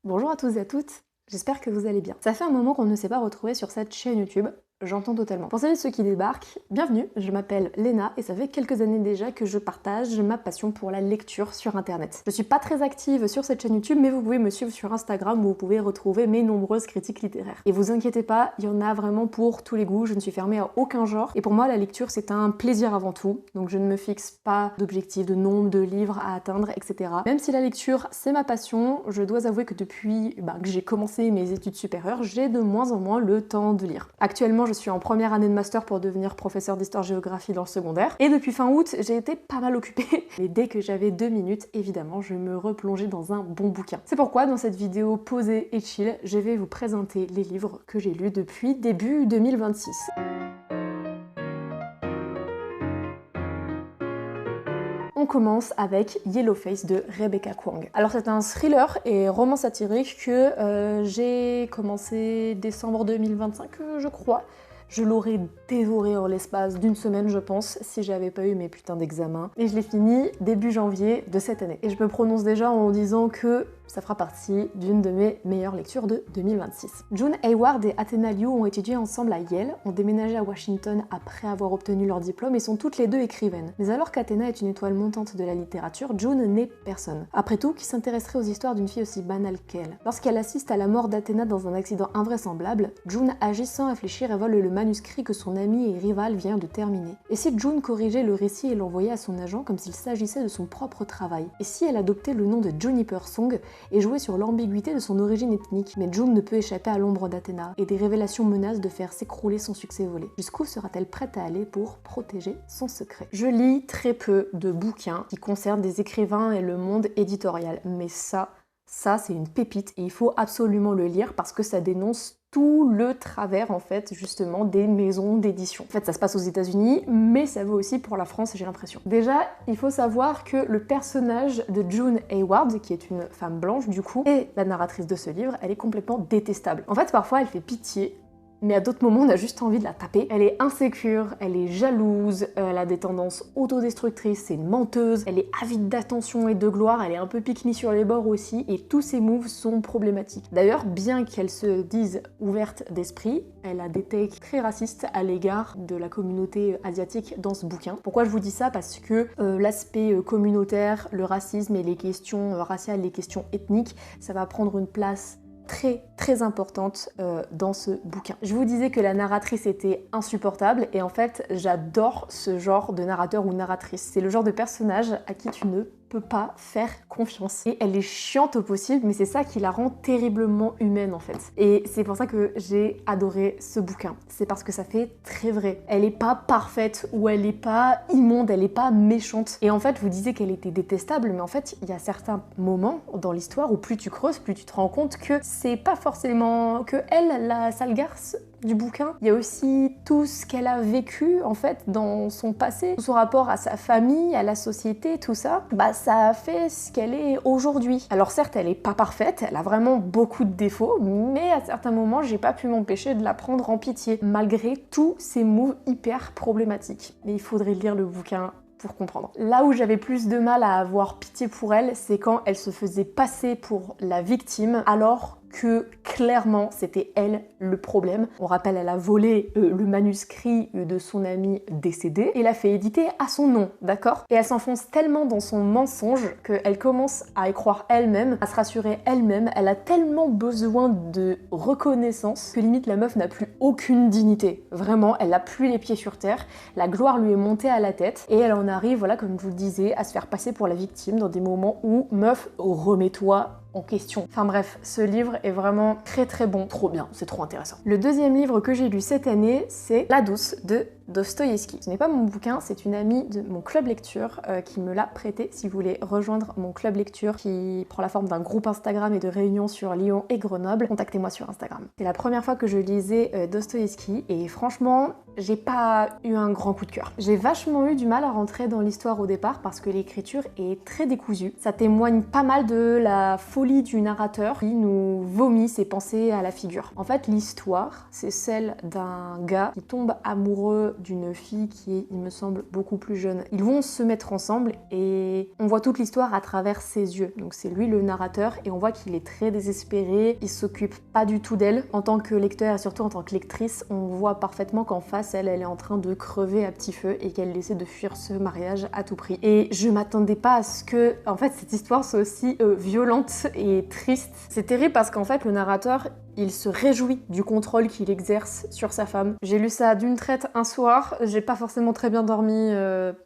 Bonjour à tous et à toutes, j'espère que vous allez bien. Ça fait un moment qu'on ne s'est pas retrouvés sur cette chaîne YouTube, j'entends totalement. Pour celles et ceux qui débarquent, bienvenue, je m'appelle Léna et ça fait quelques années déjà que je partage ma passion pour la lecture sur internet. Je suis pas très active sur cette chaîne YouTube, mais vous pouvez me suivre sur Instagram où vous pouvez retrouver mes nombreuses critiques littéraires. Et vous inquiétez pas, il y en a vraiment pour tous les goûts, je ne suis fermée à aucun genre. Et pour moi, la lecture c'est un plaisir avant tout, donc je ne me fixe pas d'objectif, de nombre de livres à atteindre, etc. Même si la lecture c'est ma passion, je dois avouer que depuis que j'ai commencé mes études supérieures, j'ai de moins en moins le temps de lire. Actuellement, je suis en première année de master pour devenir professeur d'histoire-géographie dans le secondaire. Et depuis fin août, j'ai été pas mal occupée. Mais dès que j'avais 2 minutes, évidemment, je me replongeais dans un bon bouquin. C'est pourquoi, dans cette vidéo posée et chill, je vais vous présenter les livres que j'ai lus depuis début 2026. On commence avec Yellowface de Rebecca Kuang. Alors c'est un thriller et roman satirique que j'ai commencé décembre 2025, je crois. Je l'aurais dévoré en l'espace d'une semaine, je pense, si j'avais pas eu mes putains d'examens. Et je l'ai fini début janvier de cette année. Et je me prononce déjà en disant que ça fera partie d'une de mes meilleures lectures de 2026. June Hayward et Athena Liu ont étudié ensemble à Yale, ont déménagé à Washington après avoir obtenu leur diplôme et sont toutes les deux écrivaines. Mais alors qu'Athena est une étoile montante de la littérature, June n'est personne. Après tout, qui s'intéresserait aux histoires d'une fille aussi banale qu'elle? Lorsqu'elle assiste à la mort d'Athéna dans un accident invraisemblable, June agit sans réfléchir et vole le manuscrit que son ami et rival vient de terminer. Et si June corrigeait le récit et l'envoyait à son agent comme s'il s'agissait de son propre travail? Et si elle adoptait le nom de Juniper Song et jouait sur l'ambiguïté de son origine ethnique? Mais June ne peut échapper à l'ombre d'Athéna, et des révélations menacent de faire s'écrouler son succès volé. Jusqu'où sera-t-elle prête à aller pour protéger son secret? Je lis très peu de bouquins qui concernent des écrivains et le monde éditorial, mais ça c'est une pépite et il faut absolument le lire parce que ça dénonce tout le travers en fait justement des maisons d'édition. En fait ça se passe aux États-Unis mais ça vaut aussi pour la France j'ai l'impression. Déjà il faut savoir que le personnage de June Hayward, qui est une femme blanche du coup, et la narratrice de ce livre, elle est complètement détestable. En fait parfois elle fait pitié, mais à d'autres moments on a juste envie de la taper. Elle est insécure, elle est jalouse, elle a des tendances autodestructrices, c'est une menteuse, elle est avide d'attention et de gloire, elle est un peu pique-me sur les bords aussi, et tous ses moves sont problématiques. D'ailleurs, bien qu'elle se dise ouverte d'esprit, elle a des takes très racistes à l'égard de la communauté asiatique dans ce bouquin. Pourquoi je vous dis ça? Parce que l'aspect communautaire, le racisme et les questions raciales, les questions ethniques, ça va prendre une place très importante dans ce bouquin. Je vous disais que la narratrice était insupportable et en fait j'adore ce genre de narrateur ou narratrice. C'est le genre de personnage à qui tu ne peux pas faire confiance. Et elle est chiante au possible, mais c'est ça qui la rend terriblement humaine en fait. Et c'est pour ça que j'ai adoré ce bouquin. C'est parce que ça fait très vrai. Elle est pas parfaite ou elle est pas immonde, elle est pas méchante. Et en fait, vous disiez qu'elle était détestable, mais en fait, il y a certains moments dans l'histoire où plus tu creuses, plus tu te rends compte que c'est pas forcément que elle, la sale garce du bouquin. Il y a aussi tout ce qu'elle a vécu en fait dans son passé, son rapport à sa famille, à la société, tout ça. Ça a fait ce qu'elle est aujourd'hui. Alors certes, elle est pas parfaite, elle a vraiment beaucoup de défauts, mais à certains moments, j'ai pas pu m'empêcher de la prendre en pitié, malgré tous ces moves hyper problématiques. Mais il faudrait lire le bouquin pour comprendre. Là où j'avais plus de mal à avoir pitié pour elle, c'est quand elle se faisait passer pour la victime, alors que clairement c'était elle le problème. On rappelle, elle a volé le manuscrit de son ami décédé et l'a fait éditer à son nom, d'accord? Et elle s'enfonce tellement dans son mensonge qu'elle commence à y croire elle-même, à se rassurer elle-même. Elle a tellement besoin de reconnaissance que limite la meuf n'a plus aucune dignité. Vraiment, elle n'a plus les pieds sur terre, la gloire lui est montée à la tête et elle en arrive, voilà, comme je vous le disais, à se faire passer pour la victime dans des moments où, meuf, remets-toi en question. Enfin bref, ce livre est vraiment très bon, trop bien, c'est trop intéressant. Le deuxième livre que j'ai lu cette année, c'est La Douce de Dostoïevski. Ce n'est pas mon bouquin, c'est une amie de mon club lecture qui me l'a prêté. Si vous voulez rejoindre mon club lecture qui prend la forme d'un groupe Instagram et de réunions sur Lyon et Grenoble, contactez-moi sur Instagram. C'est la première fois que je lisais Dostoïevski et franchement, j'ai pas eu un grand coup de cœur. J'ai vachement eu du mal à rentrer dans l'histoire au départ parce que l'écriture est très décousue. Ça témoigne pas mal de la folie du narrateur qui nous vomit ses pensées à la figure. En fait, l'histoire, c'est celle d'un gars qui tombe amoureux d'une fille qui est, il me semble, beaucoup plus jeune. Ils vont se mettre ensemble et on voit toute l'histoire à travers ses yeux. Donc c'est lui le narrateur et on voit qu'il est très désespéré, il s'occupe pas du tout d'elle. En tant que lecteur et surtout en tant que lectrice, on voit parfaitement qu'en face, elle est en train de crever à petit feu et qu'elle essaie de fuir ce mariage à tout prix. Et je m'attendais pas à ce que, en fait, cette histoire soit aussi violente et triste. C'est terrible parce qu'en fait, le narrateur, il se réjouit du contrôle qu'il exerce sur sa femme. J'ai lu ça d'une traite un soir, j'ai pas forcément très bien dormi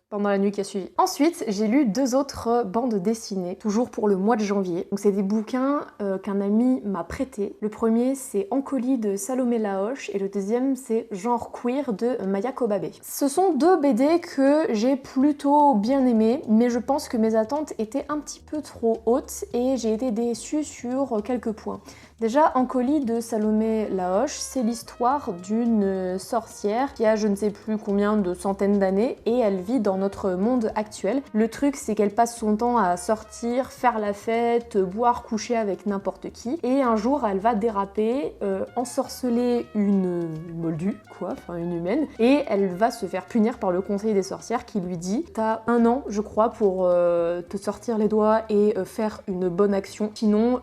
pendant la nuit qui a suivi. Ensuite, j'ai lu 2 autres bandes dessinées, toujours pour le mois de janvier. Donc c'est des bouquins qu'un ami m'a prêtés. Le premier, c'est Ancoli de Salomé Laoche et le deuxième, c'est Genre queer de Maya Kobabe. Ce sont 2 BD que j'ai plutôt bien aimés, mais je pense que mes attentes étaient un petit peu trop hautes et j'ai été déçue sur quelques points. Déjà, Ancoli de Salomé Laoche, c'est l'histoire d'une sorcière qui a je ne sais plus combien de centaines d'années et elle vit dans notre monde actuel. Le truc, c'est qu'elle passe son temps à sortir, faire la fête, boire, coucher avec n'importe qui et un jour, elle va déraper, ensorceler une moldue, enfin une humaine, et elle va se faire punir par le conseil des sorcières qui lui dit « T'as 1 an, je crois, pour te sortir les doigts et faire une bonne action, sinon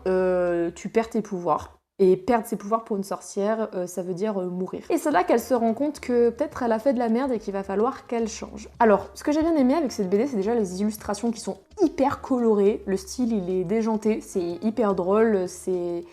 tu perds tes pouvoirs. » Et perdre ses pouvoirs pour une sorcière, ça veut dire mourir. Et c'est là qu'elle se rend compte que peut-être elle a fait de la merde et qu'il va falloir qu'elle change. Alors, ce que j'ai bien aimé avec cette BD, c'est déjà les illustrations qui sont hyper colorées. Le style, il est déjanté, c'est hyper drôle, c'est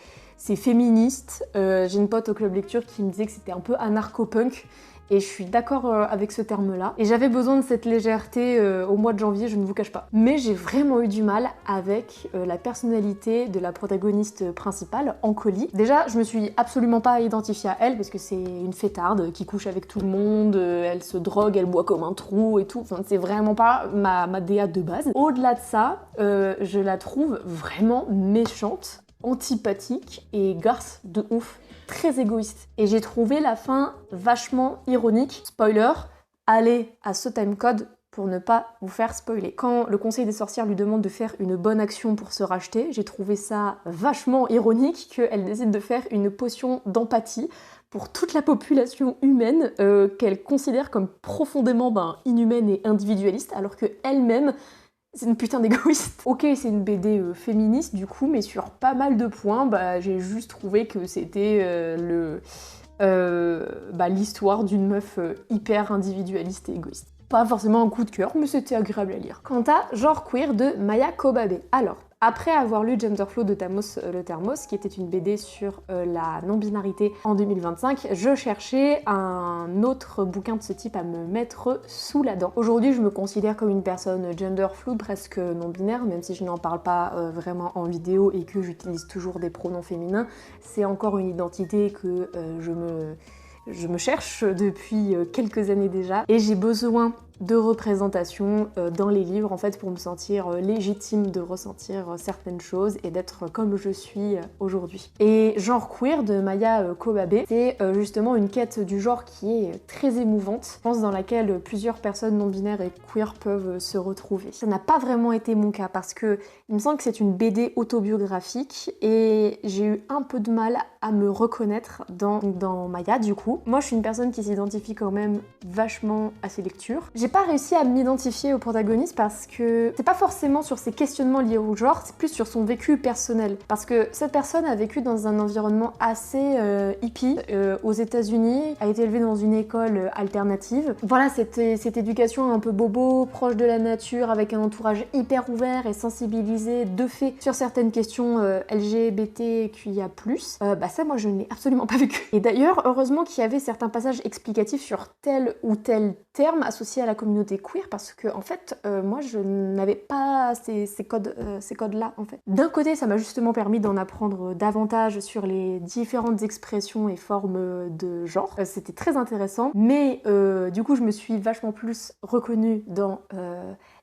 féministe. J'ai une pote au club lecture qui me disait que c'était un peu anarcho-punk. Et je suis d'accord avec ce terme-là. Et j'avais besoin de cette légèreté au mois de janvier, je ne vous cache pas. Mais j'ai vraiment eu du mal avec la personnalité de la protagoniste principale, Ancoli. Déjà, je me suis absolument pas identifiée à elle parce que c'est une fêtarde qui couche avec tout le monde, elle se drogue, elle boit comme un trou et tout. Enfin, c'est vraiment pas ma DA de base. Au-delà de ça, je la trouve vraiment méchante, antipathique et garce de ouf. Très égoïste. Et j'ai trouvé la fin vachement ironique. Spoiler, allez à ce timecode pour ne pas vous faire spoiler. Quand le conseil des sorcières lui demande de faire une bonne action pour se racheter, j'ai trouvé ça vachement ironique qu'elle décide de faire une potion d'empathie pour toute la population humaine qu'elle considère comme profondément inhumaine et individualiste, alors qu'elle-même c'est une putain d'égoïste. Ok, c'est une BD féministe du coup, mais sur pas mal de points, j'ai juste trouvé que c'était l'histoire d'une meuf hyper individualiste et égoïste. Pas forcément un coup de cœur, mais c'était agréable à lire. Quant à Genre queer de Maya Kobabe. Alors, après avoir lu Genderflow de Tamos le Thermos, qui était une BD sur la non-binarité en 2025, je cherchais un autre bouquin de ce type à me mettre sous la dent. Aujourd'hui, je me considère comme une personne genderfluid, presque non-binaire, même si je n'en parle pas vraiment en vidéo et que j'utilise toujours des pronoms féminins. C'est encore une identité que je me cherche depuis quelques années déjà et j'ai besoin de représentation dans les livres en fait pour me sentir légitime de ressentir certaines choses et d'être comme je suis aujourd'hui. Et Genre queer de Maya Kobabe, c'est justement une quête du genre qui est très émouvante, je pense dans laquelle plusieurs personnes non binaires et queer peuvent se retrouver. Ça n'a pas vraiment été mon cas parce que il me semble que c'est une BD autobiographique et j'ai eu un peu de mal à me reconnaître dans Maya du coup. Moi je suis une personne qui s'identifie quand même vachement à ses lectures. J'ai pas réussi à m'identifier au protagoniste parce que c'est pas forcément sur ses questionnements liés au genre, c'est plus sur son vécu personnel. Parce que cette personne a vécu dans un environnement assez hippie aux États-Unis, a été élevée dans une école alternative. Voilà, c'était cette éducation un peu bobo, proche de la nature, avec un entourage hyper ouvert et sensibilisé de fait sur certaines questions LGBTQIA+. Ça, moi, je n'ai absolument pas vécu. Et d'ailleurs, heureusement qu'il y avait certains passages explicatifs sur tel ou tel terme associé à la communauté queer parce que en fait moi je n'avais pas ces codes-là en fait. D'un côté ça m'a justement permis d'en apprendre davantage sur les différentes expressions et formes de genre, c'était très intéressant, mais du coup je me suis vachement plus reconnue dans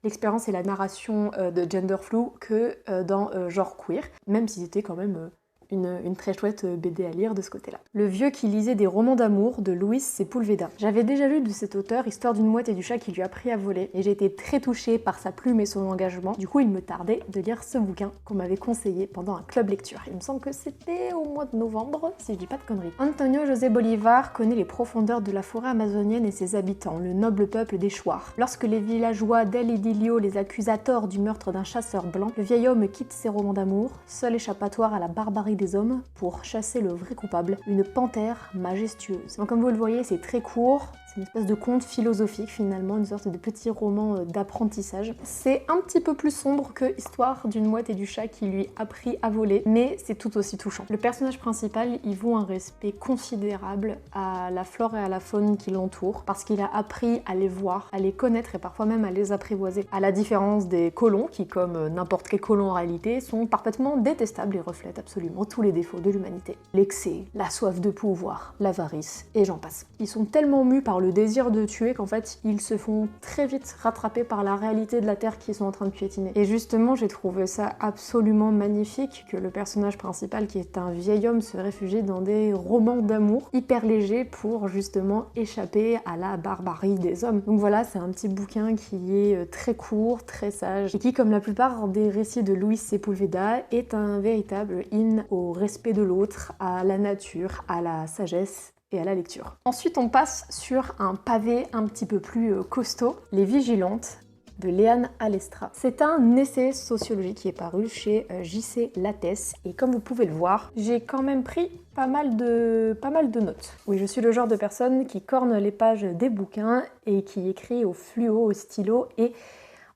l'expérience et la narration de Genderflow que dans Genre queer, même si c'était quand même une très chouette BD à lire de ce côté-là. Le vieux qui lisait des romans d'amour de Luis Sepúlveda. J'avais déjà lu de cet auteur Histoire d'une mouette et du chat qui lui a appris à voler et j'ai été très touchée par sa plume et son engagement. Du coup, il me tardait de lire ce bouquin qu'on m'avait conseillé pendant un club lecture. Il me semble que c'était au mois de novembre, si je dis pas de conneries. Antonio José Bolivar connaît les profondeurs de la forêt amazonienne et ses habitants, le noble peuple des Shuar. Lorsque les villageois d'El Idilio les accusent à tort du meurtre d'un chasseur blanc, le vieil homme quitte ses romans d'amour, seul échappatoire à la barbarie des hommes, pour chasser le vrai coupable, une panthère majestueuse. Donc comme vous le voyez, c'est très court, c'est une espèce de conte philosophique finalement, une sorte de petit roman d'apprentissage. C'est un petit peu plus sombre que Histoire d'une mouette et du chat qui lui a appris à voler, mais c'est tout aussi touchant. Le personnage principal, il voue un respect considérable à la flore et à la faune qui l'entourent, parce qu'il a appris à les voir, à les connaître et parfois même à les apprivoiser. À la différence des colons, qui comme n'importe quel colon en réalité, sont parfaitement détestables et reflètent absolument tous les défauts de l'humanité. L'excès, la soif de pouvoir, l'avarice, et j'en passe. Ils sont tellement mus par le désir de tuer qu'en fait, ils se font très vite rattraper par la réalité de la Terre qu'ils sont en train de piétiner. Et justement, j'ai trouvé ça absolument magnifique que le personnage principal, qui est un vieil homme, se réfugie dans des romans d'amour hyper légers pour justement échapper à la barbarie des hommes. Donc voilà, c'est un petit bouquin qui est très court, très sage, et qui, comme la plupart des récits de Luis Sepúlveda, est un véritable hymne au respect de l'autre, à la nature, à la sagesse et à la lecture. Ensuite, on passe sur un pavé un petit peu plus costaud, Les Vigilantes de Léane Alestra. C'est un essai sociologique qui est paru chez J.C. Lattès et comme vous pouvez le voir, j'ai quand même pris pas mal de notes. Oui, je suis le genre de personne qui corne les pages des bouquins et qui écrit au fluo, au stylo et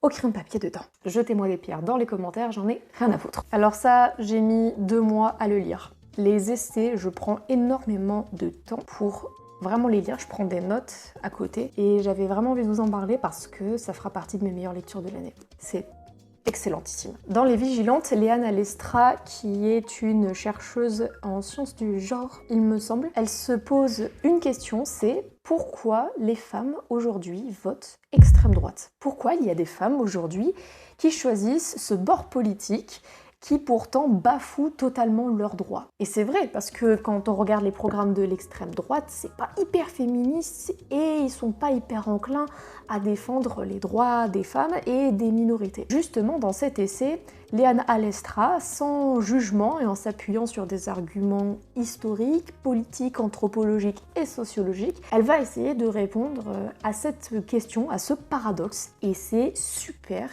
au crayon de papier dedans. Jetez-moi des pierres dans les commentaires, j'en ai rien à foutre. Alors ça, j'ai mis 2 mois à le lire. Les essais, je prends énormément de temps pour vraiment les lire, je prends des notes à côté et j'avais vraiment envie de vous en parler parce que ça fera partie de mes meilleures lectures de l'année. C'est excellentissime. Dans Les Vigilantes, Léane Alestra, qui est une chercheuse en sciences du genre, il me semble, elle se pose une question, c'est pourquoi les femmes aujourd'hui votent extrême droite? Pourquoi il y a des femmes aujourd'hui qui choisissent ce bord politique qui pourtant bafouent totalement leurs droits. Et c'est vrai, parce que quand on regarde les programmes de l'extrême droite, c'est pas hyper féministe et ils sont pas hyper enclins à défendre les droits des femmes et des minorités. Justement, dans cet essai, Léane Alestra, sans jugement et en s'appuyant sur des arguments historiques, politiques, anthropologiques et sociologiques, elle va essayer de répondre à cette question, à ce paradoxe, et c'est super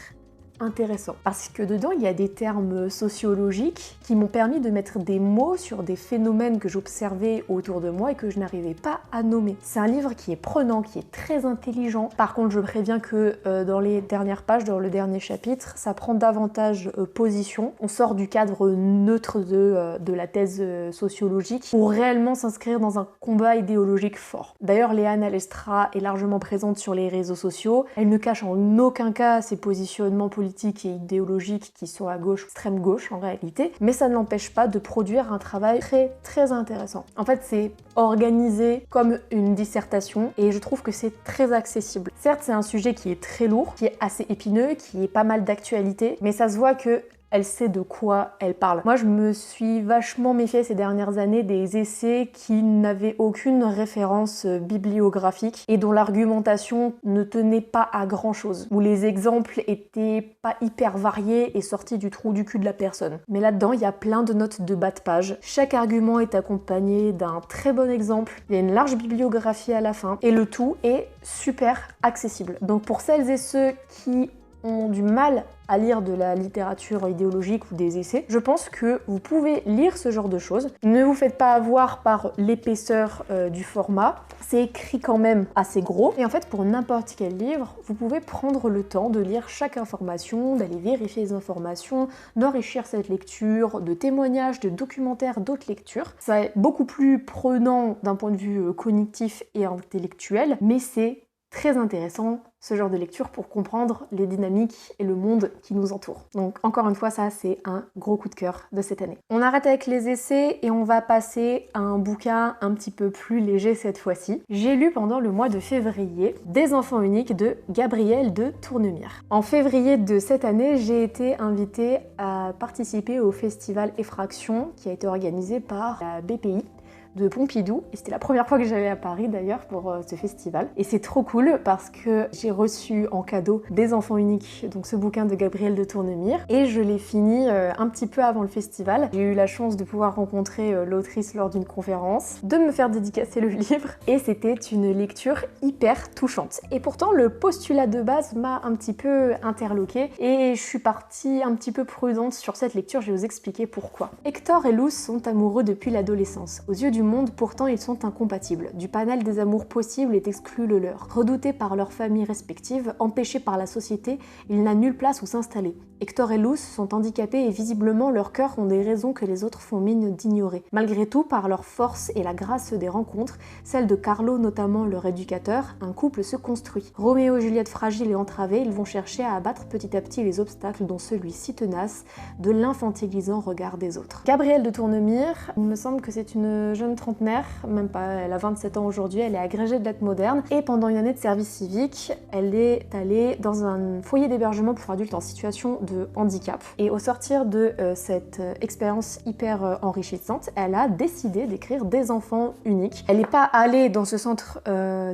intéressant parce que dedans il y a des termes sociologiques qui m'ont permis de mettre des mots sur des phénomènes que j'observais autour de moi et que je n'arrivais pas à nommer. C'est un livre qui est prenant, qui est très intelligent. Par contre, je préviens que dans les dernières pages, dans le dernier chapitre, ça prend davantage position. On sort du cadre neutre de la thèse sociologique pour réellement s'inscrire dans un combat idéologique fort. D'ailleurs, Léane Alestra est largement présente sur les réseaux sociaux. Elle ne cache en aucun cas ses positionnements politiques et idéologiques qui sont à gauche, extrême gauche en réalité, mais ça ne l'empêche pas de produire un travail très très intéressant. En fait, c'est organisé comme une dissertation et je trouve que c'est très accessible. Certes, c'est un sujet qui est très lourd, qui est assez épineux, qui est pas mal d'actualité, mais ça se voit que elle sait de quoi elle parle. Moi, je me suis vachement méfiée ces dernières années des essais qui n'avaient aucune référence bibliographique et dont l'argumentation ne tenait pas à grand chose, où les exemples étaient pas hyper variés et sortis du trou du cul de la personne. Mais là-dedans, il y a plein de notes de bas de page. Chaque argument est accompagné d'un très bon exemple, il y a une large bibliographie à la fin et le tout est super accessible. Donc pour celles et ceux qui ont du mal à lire de la littérature idéologique ou des essais, je pense que vous pouvez lire ce genre de choses. Ne vous faites pas avoir par l'épaisseur du format, c'est écrit quand même assez gros. Et en fait, pour n'importe quel livre, vous pouvez prendre le temps de lire chaque information, d'aller vérifier les informations, d'enrichir cette lecture, de témoignages, de documentaires, d'autres lectures. C'est beaucoup plus prenant d'un point de vue cognitif et intellectuel, mais c'est très intéressant ce genre de lecture pour comprendre les dynamiques et le monde qui nous entoure. Donc encore une fois, ça c'est un gros coup de cœur de cette année. On arrête avec les essais et on va passer à un bouquin un petit peu plus léger cette fois-ci. J'ai lu pendant le mois de février Des enfants uniques de Gabrielle de Tournemire. En février de cette année, j'ai été invitée à participer au festival Effraction qui a été organisé par la BPI de Pompidou, et c'était la première fois que j'allais à Paris d'ailleurs pour ce festival. Et c'est trop cool parce que j'ai reçu en cadeau Des enfants uniques, donc ce bouquin de Gabrielle de Tournemire, et je l'ai fini un petit peu avant le festival. J'ai eu la chance de pouvoir rencontrer l'autrice lors d'une conférence, de me faire dédicacer le livre, et c'était une lecture hyper touchante. Et pourtant, le postulat de base m'a un petit peu interloquée, et je suis partie un petit peu prudente sur cette lecture, je vais vous expliquer pourquoi. Hector et Luz sont amoureux depuis l'adolescence. Aux yeux du monde, pourtant, ils sont incompatibles. Du panel des amours possibles est exclu le leur. Redoutés par leurs familles respectives, empêchés par la société, ils n'ont nulle place où s'installer. Hector et Luz sont handicapés et visiblement leurs cœurs ont des raisons que les autres font mine d'ignorer. Malgré tout, par leur force et la grâce des rencontres, celle de Carlo notamment leur éducateur, un couple se construit. Roméo et Juliette fragiles et entravés, ils vont chercher à abattre petit à petit les obstacles dont celui-ci tenace de l'infantilisant regard des autres. Gabrielle de Tournemire, il me semble que c'est une jeune trentenaire, même pas, elle a 27 ans aujourd'hui, elle est agrégée de lettres modernes et pendant une année de service civique, elle est allée dans un foyer d'hébergement pour adultes en situation de handicap. Et au sortir de cette expérience hyper enrichissante, elle a décidé d'écrire Des enfants uniques. Elle n'est pas allée dans ce centre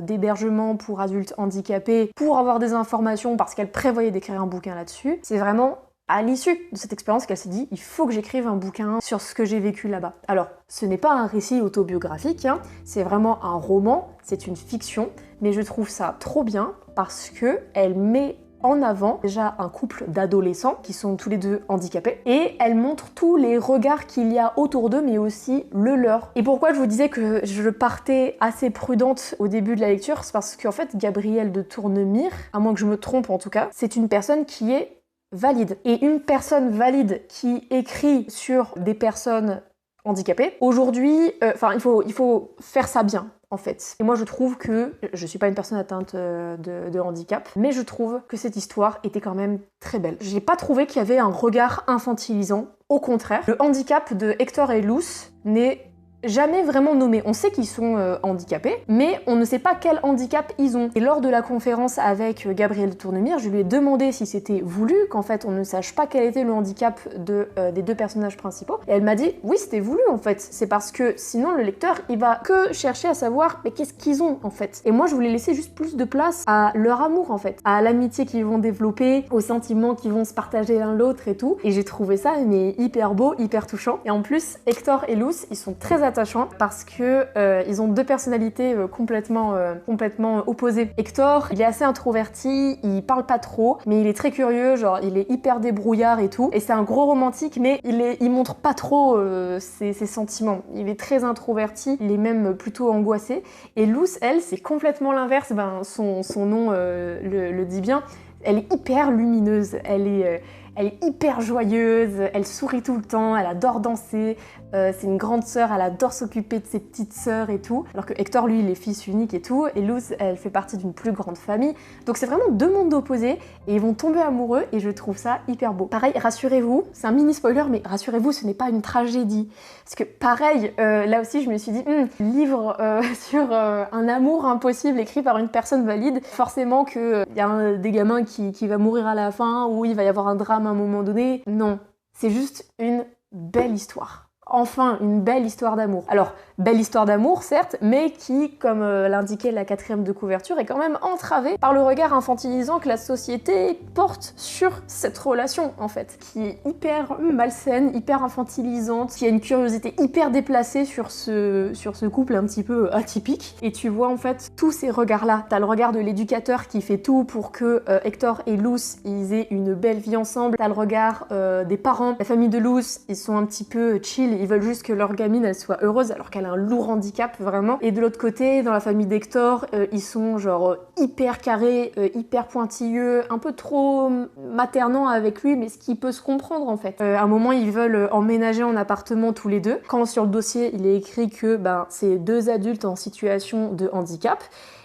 d'hébergement pour adultes handicapés pour avoir des informations parce qu'elle prévoyait d'écrire un bouquin là-dessus. C'est vraiment à l'issue de cette expérience qu'elle s'est dit il faut que j'écrive un bouquin sur ce que j'ai vécu là-bas. Alors, ce n'est pas un récit autobiographique, hein, c'est vraiment un roman, c'est une fiction, mais je trouve ça trop bien parce que elle met en avant déjà un couple d'adolescents qui sont tous les deux handicapés et elle montre tous les regards qu'il y a autour d'eux mais aussi le leur. Et pourquoi je vous disais que je partais assez prudente au début de la lecture, c'est parce qu'en fait Gabrielle de Tournemire, à moins que je me trompe en tout cas, c'est une personne qui est valide. Et une personne valide qui écrit sur des personnes handicapées, aujourd'hui, il faut faire ça bien. En fait. Et moi je trouve que, je suis pas une personne atteinte de handicap, mais je trouve que cette histoire était quand même très belle. J'ai pas trouvé qu'il y avait un regard infantilisant, au contraire. Le handicap de Hector et Luz n'est jamais vraiment nommé. On sait qu'ils sont handicapés, mais on ne sait pas quel handicap ils ont. Et lors de la conférence avec Gabrielle de Tournemire, je lui ai demandé si c'était voulu, qu'en fait on ne sache pas quel était le handicap des deux personnages principaux. Et elle m'a dit oui, c'était voulu en fait. C'est parce que sinon le lecteur il va que chercher à savoir mais qu'est-ce qu'ils ont en fait. Et moi je voulais laisser juste plus de place à leur amour en fait, à l'amitié qu'ils vont développer, aux sentiments qu'ils vont se partager l'un l'autre et tout. Et j'ai trouvé ça mais hyper beau, hyper touchant. Et en plus Hector et Luz ils sont très attachants parce que ils ont deux personnalités complètement opposées. Hector, il est assez introverti, il parle pas trop, mais il est très curieux, genre il est hyper débrouillard et tout. Et c'est un gros romantique, mais il montre pas trop ses sentiments. Il est très introverti, il est même plutôt angoissé. Et Luz, elle, c'est complètement l'inverse. Ben, son nom le dit bien. Elle est hyper lumineuse, elle est hyper joyeuse, elle sourit tout le temps, elle adore danser, c'est une grande sœur, elle adore s'occuper de ses petites sœurs et tout, alors que Hector, lui, il est fils unique et tout, et Luz, elle fait partie d'une plus grande famille. Donc c'est vraiment deux mondes opposés, et ils vont tomber amoureux, et je trouve ça hyper beau. Pareil, rassurez-vous, c'est un mini spoiler, mais rassurez-vous, ce n'est pas une tragédie. Parce que pareil, là aussi, je me suis dit, livre sur un amour impossible écrit par une personne valide, forcément qu'il y a des gamins qui va mourir à la fin, ou il va y avoir un drame à un moment donné. Non, c'est juste une belle histoire. Enfin, une belle histoire d'amour. Alors, belle histoire d'amour, certes, mais qui, comme l'indiquait la 4e de couverture, est quand même entravée par le regard infantilisant que la société porte sur cette relation, en fait, qui est hyper malsaine, hyper infantilisante, qui a une curiosité hyper déplacée sur ce couple un petit peu atypique. Et tu vois, en fait, tous ces regards-là. T'as le regard de l'éducateur qui fait tout pour que Hector et Luz, ils aient une belle vie ensemble. T'as le regard des parents. La famille de Luz, ils sont un petit peu chill, ils veulent juste que leur gamine elle soit heureuse alors qu'elle a un lourd handicap vraiment. Et de l'autre côté, dans la famille d'Hector, ils sont genre hyper carrés, hyper pointilleux, un peu trop maternants avec lui, mais ce qui peut se comprendre en fait. À un moment, ils veulent emménager en appartement tous les deux. Quand sur le dossier, il est écrit que c'est deux adultes en situation de handicap.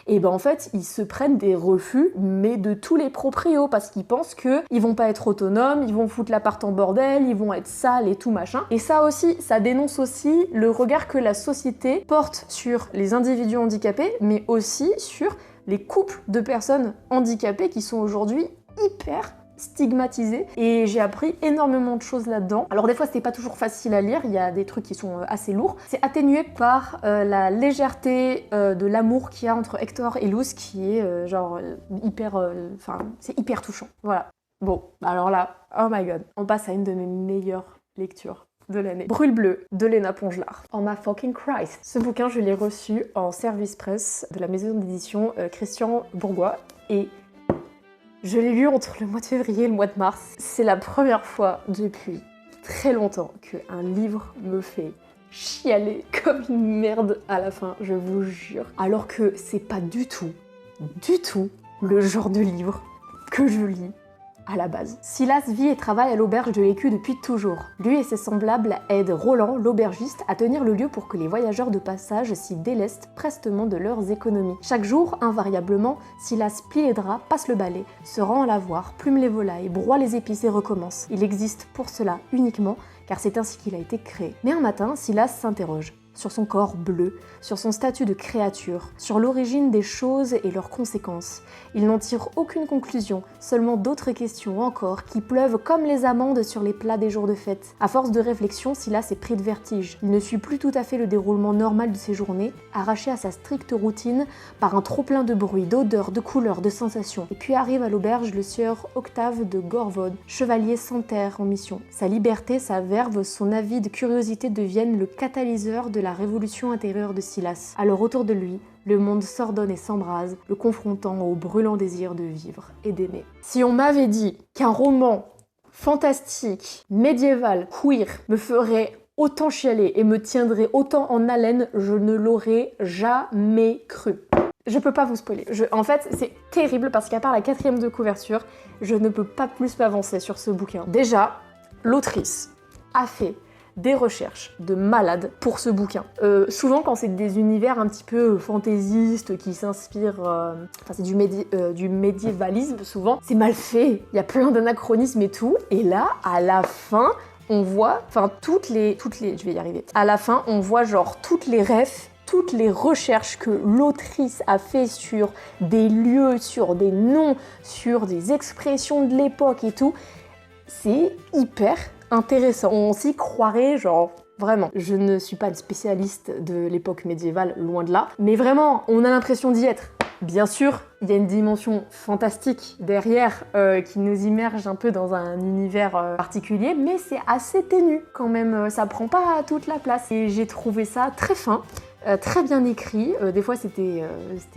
et ben en fait ils se prennent des refus mais de tous les proprios parce qu'ils pensent que ils vont pas être autonomes, ils vont foutre l'appart en bordel, ils vont être sales et tout machin. Et ça aussi, ça dénonce aussi le regard que la société porte sur les individus handicapés, mais aussi sur les couples de personnes handicapées qui sont aujourd'hui hyper stigmatisées. Et j'ai appris énormément de choses là-dedans. Alors des fois c'était pas toujours facile à lire, il y a des trucs qui sont assez lourds. C'est atténué par la légèreté de l'amour qu'il y a entre Hector et Luz qui est c'est hyper touchant. Voilà. Bon, alors là, oh my god, on passe à une de mes meilleures lectures de l'année. Brûle bleu de Léna Pongelard. Oh my fucking Christ. Ce bouquin, je l'ai reçu en service presse de la maison d'édition Christian Bourgois et je l'ai lu entre le mois de février et le mois de mars. C'est la première fois depuis très longtemps qu'un livre me fait chialer comme une merde à la fin, je vous jure. Alors que c'est pas du tout le genre de livre que je lis à la base. Silas vit et travaille à l'auberge de l'Écu depuis toujours. Lui et ses semblables aident Roland, l'aubergiste, à tenir le lieu pour que les voyageurs de passage s'y délestent prestement de leurs économies. Chaque jour, invariablement, Silas plie les draps, passe le balai, se rend à lavoir, plume les volailles, broie les épices et recommence. Il existe pour cela uniquement, car c'est ainsi qu'il a été créé. Mais un matin, Silas s'interroge sur son corps bleu, sur son statut de créature, sur l'origine des choses et leurs conséquences. Il n'en tire aucune conclusion, seulement d'autres questions encore qui pleuvent comme les amandes sur les plats des jours de fête. À force de réflexion, Silas est pris de vertige. Il ne suit plus tout à fait le déroulement normal de ses journées, arraché à sa stricte routine par un trop-plein de bruit, d'odeurs, de couleurs, de sensations. Et puis arrive à l'auberge le sieur Octave de Gorvod, chevalier sans terre en mission. Sa liberté, sa verve, son avide curiosité deviennent le catalyseur de la révolution intérieure de Silas. Alors autour de lui, le monde s'ordonne et s'embrase, le confrontant au brûlant désir de vivre et d'aimer. Si on m'avait dit qu'un roman fantastique, médiéval, queer, me ferait autant chialer et me tiendrait autant en haleine, je ne l'aurais jamais cru. Je peux pas vous spoiler. En fait, c'est terrible parce qu'à part la 4e de couverture, je ne peux pas plus m'avancer sur ce bouquin. Déjà, l'autrice a fait des recherches de malades pour ce bouquin. Souvent quand c'est des univers un petit peu fantaisistes qui s'inspirent, c'est du médiévalisme souvent, c'est mal fait, il y a plein d'anachronismes et tout, et là, à la fin, on voit, je vais y arriver, à la fin, on voit genre toutes les refs, toutes les recherches que l'autrice a fait sur des lieux, sur des noms, sur des expressions de l'époque et tout, c'est hyper intéressant. On s'y croirait, genre, vraiment. Je ne suis pas une spécialiste de l'époque médiévale, loin de là, mais vraiment, on a l'impression d'y être. Bien sûr, il y a une dimension fantastique derrière qui nous immerge un peu dans un univers particulier, mais c'est assez ténu quand même, ça prend pas toute la place. Et j'ai trouvé ça très fin. Très bien écrit, des fois c'était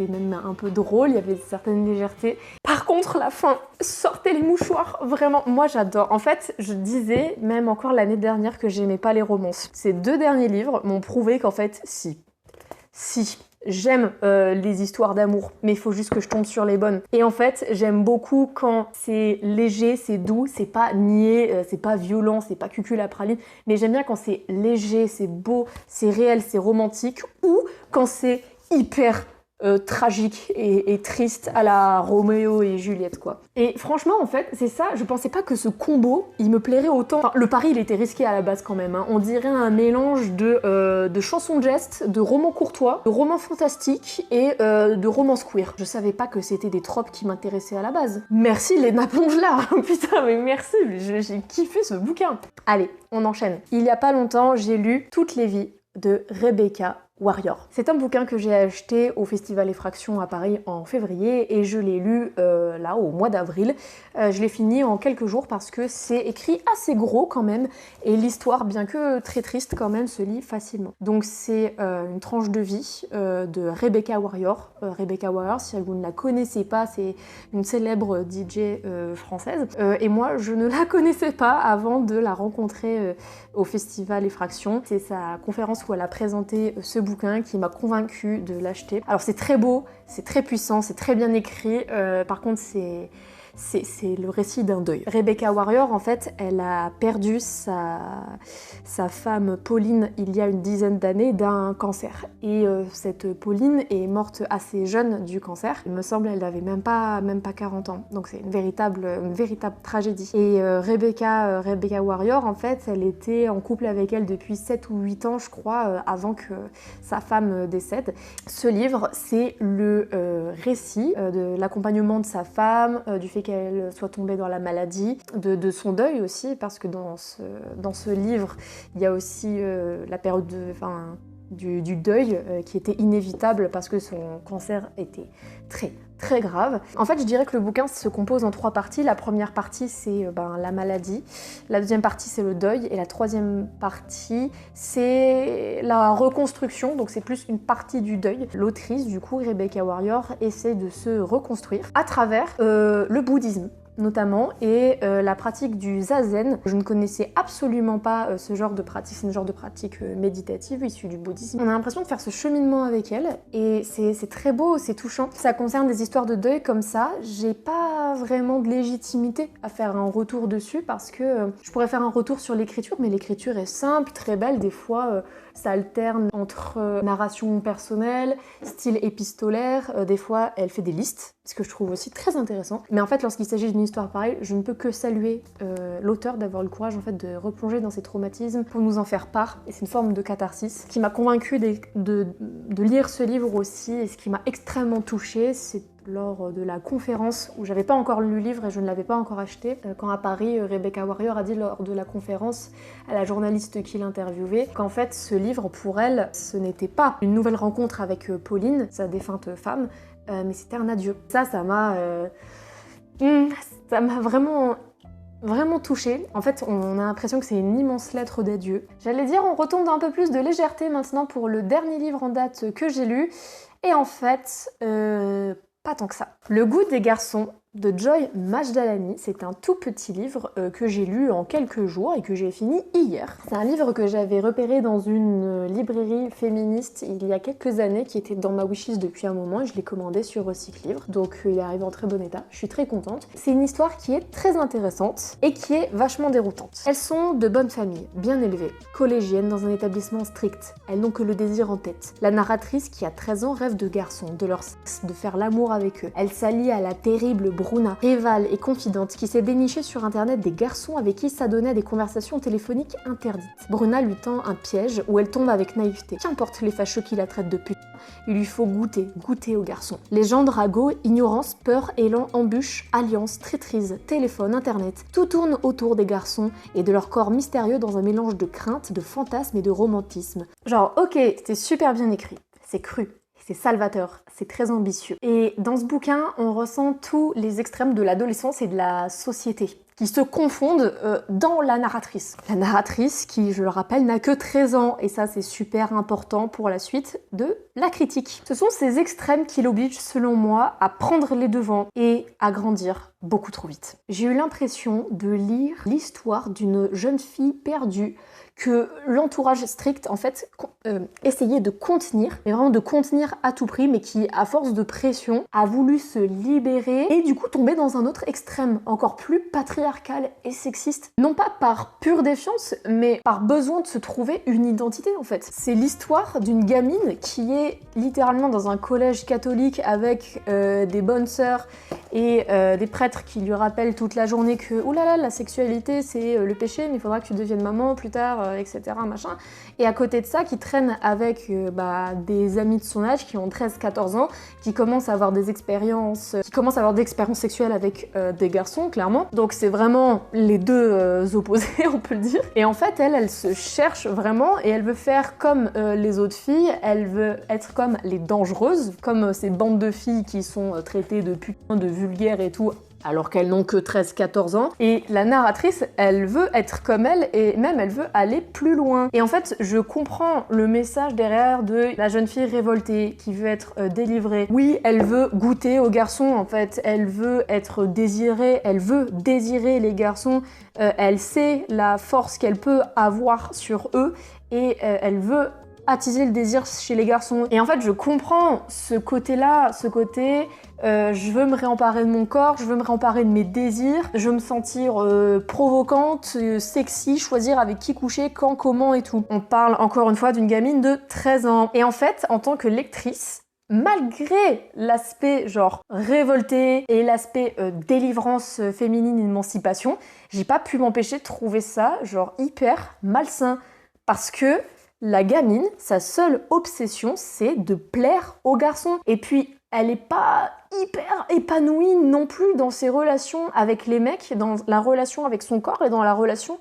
même un peu drôle, il y avait certaines légèretés. Par contre, la fin, sortez les mouchoirs, vraiment, moi j'adore. En fait, je disais même encore l'année dernière que j'aimais pas les romances. Ces 2 derniers livres m'ont prouvé qu'en fait, si, j'aime les histoires d'amour, mais il faut juste que je tombe sur les bonnes. Et en fait, j'aime beaucoup quand c'est léger, c'est doux, c'est pas niais, c'est pas violent, c'est pas cucul-à-praline, mais j'aime bien quand c'est léger, c'est beau, c'est réel, c'est romantique, ou quand c'est hyper tragique et triste à la Roméo et Juliette, quoi. Et franchement, en fait, c'est ça, je pensais pas que ce combo, il me plairait autant. Enfin, le pari, il était risqué à la base quand même, hein. On dirait un mélange de chansons de geste, de romans courtois, de romans fantastiques et de romans queer. Je savais pas que c'était des tropes qui m'intéressaient à la base. Merci Léna Pongelard. Putain, mais merci, j'ai kiffé ce bouquin. Allez, on enchaîne. Il y a pas longtemps, j'ai lu Toutes les vies de Rebecca Warrior. C'est un bouquin que j'ai acheté au Festival Effraction à Paris en février et je l'ai lu là au mois d'avril. Je l'ai fini en quelques jours parce que c'est écrit assez gros quand même et l'histoire, bien que très triste quand même, se lit facilement. Donc c'est une tranche de vie de Rebecca Warrior. Rebecca Warrior, si vous ne la connaissez pas, c'est une célèbre DJ française. Et moi, je ne la connaissais pas avant de la rencontrer au Festival Effraction. C'est sa conférence où elle a présenté ce bouquin qui m'a convaincue de l'acheter. Alors c'est très beau, c'est très puissant, c'est très bien écrit. Par contre, c'est le récit d'un deuil. Rebecca Warrior, en fait, elle a perdu sa femme Pauline il y a une dizaine d'années d'un cancer. Et cette Pauline est morte assez jeune du cancer. Il me semble qu'elle n'avait même pas 40 ans. Donc c'est une véritable tragédie. Et Rebecca Warrior, en fait, elle était en couple avec elle depuis 7 ou 8 ans, je crois, avant que sa femme décède. Ce livre, c'est le récit de l'accompagnement de sa femme, du fait qu'elle soit tombée dans la maladie, de son deuil aussi, parce que dans ce livre, il y a aussi la période du deuil qui était inévitable parce que son cancer était très très grave. En fait, je dirais que le bouquin se compose en 3 parties. La première partie, c'est la maladie. La deuxième partie, c'est le deuil. Et la troisième partie, c'est la reconstruction. Donc c'est plus une partie du deuil. L'autrice, du coup, Rebecca Warrior, essaie de se reconstruire à travers le bouddhisme notamment, et la pratique du zazen. Je ne connaissais absolument pas ce genre de pratique, c'est une genre de pratique méditative issue du bouddhisme. On a l'impression de faire ce cheminement avec elle, et c'est très beau, c'est touchant. Ça concerne des histoires de deuil comme ça, j'ai pas vraiment de légitimité à faire un retour dessus, parce que je pourrais faire un retour sur l'écriture, mais l'écriture est simple, très belle, des fois ça alterne entre narration personnelle, style épistolaire, des fois elle fait des listes, ce que je trouve aussi très intéressant. Mais en fait, lorsqu'il s'agit d'une histoire pareille, je ne peux que saluer l'auteur d'avoir le courage en fait de replonger dans ses traumatismes pour nous en faire part, et c'est une forme de catharsis. Ce qui m'a convaincue de lire ce livre aussi, et ce qui m'a extrêmement touchée, c'est lors de la conférence où j'avais pas encore lu le livre et je ne l'avais pas encore acheté, quand à Paris, Rebecca Warrior a dit lors de la conférence à la journaliste qui l'interviewait qu'en fait ce livre pour elle, ce n'était pas une nouvelle rencontre avec Pauline, sa défunte femme, mais c'était un adieu. Ça m'a vraiment touchée. En fait, on a l'impression que c'est une immense lettre d'adieu. J'allais dire, on retombe dans un peu plus de légèreté maintenant pour le dernier livre en date que j'ai lu, et en fait, pas tant que ça. Le goût des garçons de Joy Majdalani, c'est un tout petit livre que j'ai lu en quelques jours et que j'ai fini hier. C'est un livre que j'avais repéré dans une librairie féministe il y a quelques années, qui était dans ma wishlist depuis un moment, et je l'ai commandé sur Recycle Livre, donc il est arrivé en très bon état, je suis très contente. C'est une histoire qui est très intéressante et qui est vachement déroutante. Elles sont de bonnes familles, bien élevées, collégiennes dans un établissement strict, elles n'ont que le désir en tête. La narratrice, qui a 13 ans, rêve de garçons, de leur sexe, de faire l'amour avec eux. Elle s'allie à la terrible Bruna, rivale et confidente, qui s'est dénichée sur internet des garçons avec qui s'adonnait à des conversations téléphoniques interdites. Bruna lui tend un piège où elle tombe avec naïveté. Qu'importe les fâcheux qui la traitent de pute, il lui faut goûter aux garçons. Légende, ragot, ignorance, peur, élan, embûche, alliance, traîtrise, téléphone, internet, tout tourne autour des garçons et de leur corps mystérieux dans un mélange de crainte, de fantasme et de romantisme. Genre, ok, c'était super bien écrit, c'est cru. C'est salvateur, c'est très ambitieux. Et dans ce bouquin, on ressent tous les extrêmes de l'adolescence et de la société qui se confondent dans la narratrice. La narratrice qui, je le rappelle, n'a que 13 ans, et ça c'est super important pour la suite de la critique. Ce sont ces extrêmes qui l'obligent, selon moi, à prendre les devants et à grandir beaucoup trop vite. J'ai eu l'impression de lire l'histoire d'une jeune fille perdue que l'entourage strict, en fait, essayait de contenir, mais vraiment de contenir à tout prix, mais qui, à force de pression, a voulu se libérer et du coup tomber dans un autre extrême, encore plus patriarcal et sexiste. Non pas par pure défiance, mais par besoin de se trouver une identité, en fait. C'est l'histoire d'une gamine qui est littéralement dans un collège catholique avec des bonnes sœurs et des prêtres qui lui rappellent toute la journée que « oulala, la sexualité, c'est le péché, mais il faudra que tu deviennes maman plus tard, etc. » machin. Et à côté de ça, qui traîne avec des amis de son âge qui ont 13-14 ans, qui commencent à avoir des expériences sexuelles avec des garçons, clairement. Donc c'est vraiment les deux opposés, on peut le dire. Et en fait, elle se cherche vraiment, et elle veut faire comme les autres filles, elle veut être comme les dangereuses, comme ces bandes de filles qui sont traitées de putains, de vulgaires et tout, alors qu'elles n'ont que 13-14 ans. Et la narratrice, elle veut être comme elle, et même elle veut aller plus loin. Et en fait, je comprends le message derrière de la jeune fille révoltée qui veut être délivrée. Oui, elle veut goûter aux garçons, en fait. Elle veut être désirée, elle veut désirer les garçons. Elle sait la force qu'elle peut avoir sur eux, et elle veut attiser le désir chez les garçons. Et en fait, je comprends ce côté-là, ce côté je veux me réemparer de mon corps, je veux me réemparer de mes désirs, je veux me sentir provocante, sexy, choisir avec qui coucher, quand, comment et tout. On parle encore une fois d'une gamine de 13 ans. Et en fait, en tant que lectrice, malgré l'aspect genre révolté et l'aspect délivrance féminine, émancipation, j'ai pas pu m'empêcher de trouver ça genre hyper malsain. Parce que la gamine, sa seule obsession, c'est de plaire aux garçons. Et puis, elle est pas hyper épanouie non plus dans ses relations avec les mecs, dans la relation avec son corps et dans la relation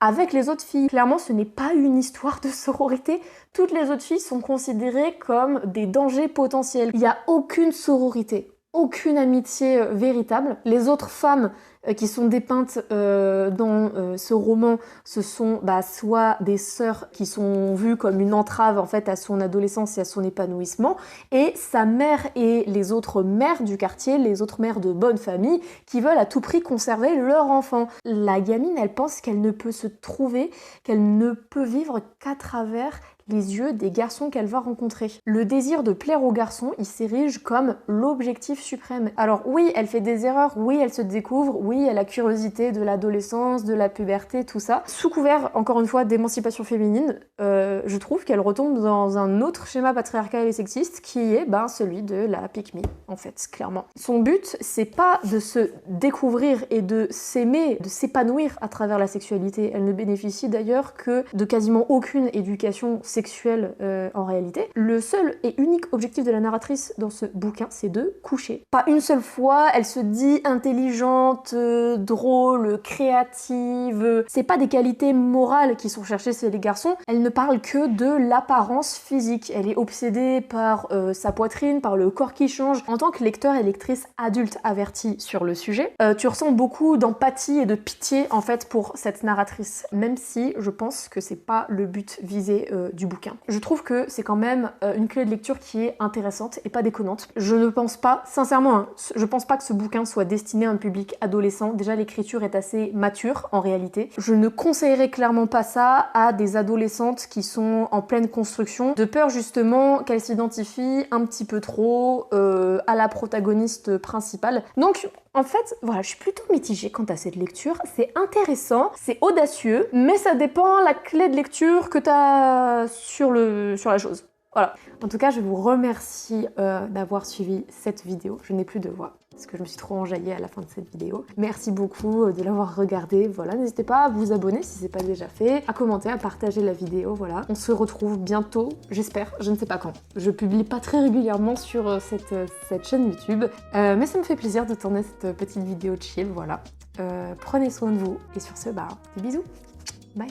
avec les autres filles. Clairement, ce n'est pas une histoire de sororité. Toutes les autres filles sont considérées comme des dangers potentiels. Il n'y a aucune sororité, aucune amitié véritable. Les autres femmes qui sont dépeintes dans ce roman, ce sont soit des sœurs qui sont vues comme une entrave en fait à son adolescence et à son épanouissement, et sa mère et les autres mères du quartier, les autres mères de bonne famille, qui veulent à tout prix conserver leur enfant. La gamine, elle pense qu'elle ne peut se trouver, qu'elle ne peut vivre qu'à travers les yeux des garçons qu'elle va rencontrer. Le désir de plaire aux garçons, il s'érige comme l'objectif suprême. Alors oui, elle fait des erreurs, oui, elle se découvre, oui, elle a la curiosité de l'adolescence, de la puberté, tout ça. Sous couvert, encore une fois, d'émancipation féminine, je trouve qu'elle retombe dans un autre schéma patriarcal et sexiste qui est celui de la pick-me, en fait, clairement. Son but, c'est pas de se découvrir et de s'aimer, de s'épanouir à travers la sexualité. Elle ne bénéficie d'ailleurs que de quasiment aucune éducation sexuelle en réalité. Le seul et unique objectif de la narratrice dans ce bouquin, c'est de coucher. Pas une seule fois, elle se dit intelligente, drôle, créative. C'est pas des qualités morales qui sont cherchées chez les garçons. Elle ne parle que de l'apparence physique. Elle est obsédée par sa poitrine, par le corps qui change. En tant que lecteur et lectrice adulte avertie sur le sujet, tu ressens beaucoup d'empathie et de pitié en fait pour cette narratrice, même si je pense que c'est pas le but visé du bouquin. Je trouve que c'est quand même une clé de lecture qui est intéressante et pas déconnante. Je ne pense pas, sincèrement, je pense pas que ce bouquin soit destiné à un public adolescent. Déjà, l'écriture est assez mature en réalité. Je ne conseillerais clairement pas ça à des adolescentes qui sont en pleine construction, de peur justement qu'elles s'identifient un petit peu trop à la protagoniste principale. Donc, en fait, voilà, je suis plutôt mitigée quant à cette lecture. C'est intéressant, c'est audacieux, mais ça dépend la clé de lecture que t'as sur la chose. Voilà. En tout cas, je vous remercie d'avoir suivi cette vidéo. Je n'ai plus de voix parce que je me suis trop enjaillée à la fin de cette vidéo. Merci beaucoup de l'avoir regardée. Voilà, n'hésitez pas à vous abonner si c'est pas déjà fait, à commenter, à partager la vidéo. Voilà, on se retrouve bientôt, j'espère. Je ne sais pas quand. Je publie pas très régulièrement sur cette chaîne YouTube, mais ça me fait plaisir de tourner cette petite vidéo chill. Voilà. Prenez soin de vous et sur ce, des bisous. Bye.